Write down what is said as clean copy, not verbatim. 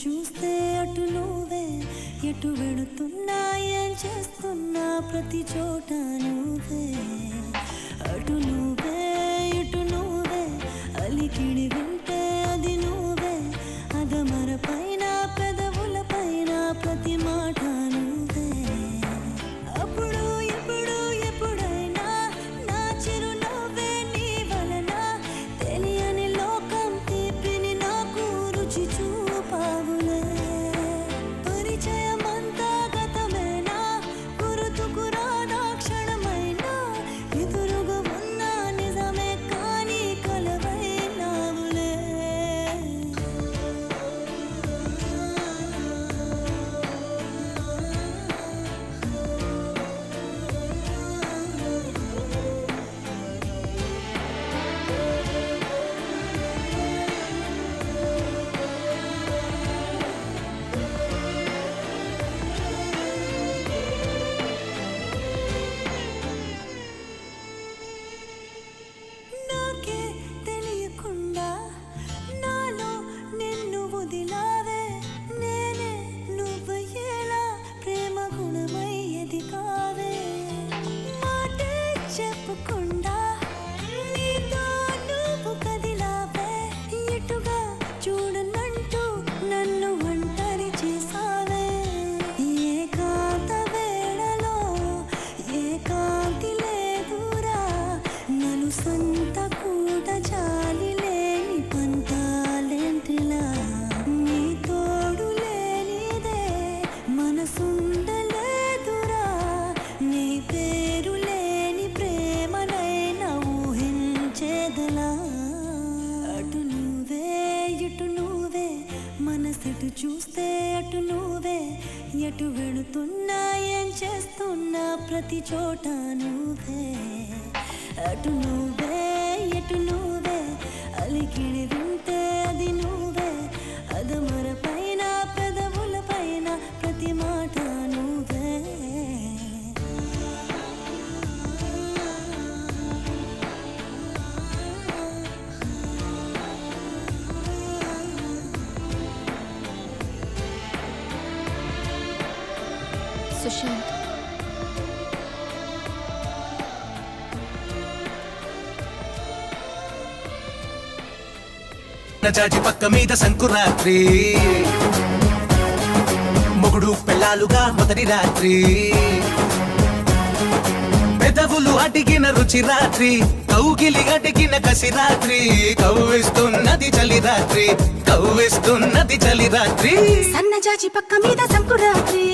చూస్తే అటు నువ్వే, ఎటు వెళుతున్నా ఏం చేస్తున్నా ప్రతి చోట నువ్వే. అటు నువ్వే ఇటు నువ్వే, అలికిడి వింటే అది నువ్వే, అదమర పైన పెదవుల పైన ప్రతి మాట నువ్వే. అప్పుడు ఇప్పుడు ఎప్పుడైనా నా చిరునవ్వే నీ వలన, తెలియని లోకం తీపిని నాకు రుచి చూపావులే. పరిచయమంతా గతమేనా, గుర్తుకు రాదా క్షణమైనా, ఎదురుగా ఉన్న నిజమే కానీ కలవైనావులే. నాకే తెలియకుండా నాలో నిన్ను వదిలావే, నేనే నువ్వయ్యేలా ప్రేమ గుణమయ్యేది కావే. మాటే చెప్పకుండా నీతో నువ్వు కదిలావే, ఇటుగా చూడనంటూ నన్ను ఒంటరి చేసావే. ఏకాంత వేళలో ఏకాంతి లేదురా, నలు సంత కూడా జాలి లేని పంతాలేంటిలా. నీ తోడు లేనిదే మనసుండలేదురా, నీ పేరు లేని ప్రేమనైనా ఊహించేదలా. అటు నువ్వే ఇటు నువ్వే, మనసెటు చూస్తే అటు నువ్వే, ఎటు వెళుతున్నా ఏం చేస్తున్నా ప్రతి చోట నువ్వే. అటు నువ్వే ఎటు నువ్వే, అలికిడి వింటే అది నువ్వే, అదమర పైన పెదవుల పైన ప్రతి మాట నువ్వే. సుశాంత్, జాజి పక్క మీద సంకురాత్రి, మొగుడు పెళ్ళాలుగా మొదటి రాత్రి, పెదవులు అడిగిన రుచి రాత్రి, కౌగిలి అడిగిన కసి రాత్రి, కవ్విస్తున్నది చలి రాత్రి, కవ్విస్తున్నది చలి రాత్రి. సన్నజాజి పక్క మీద సంకురాత్రి,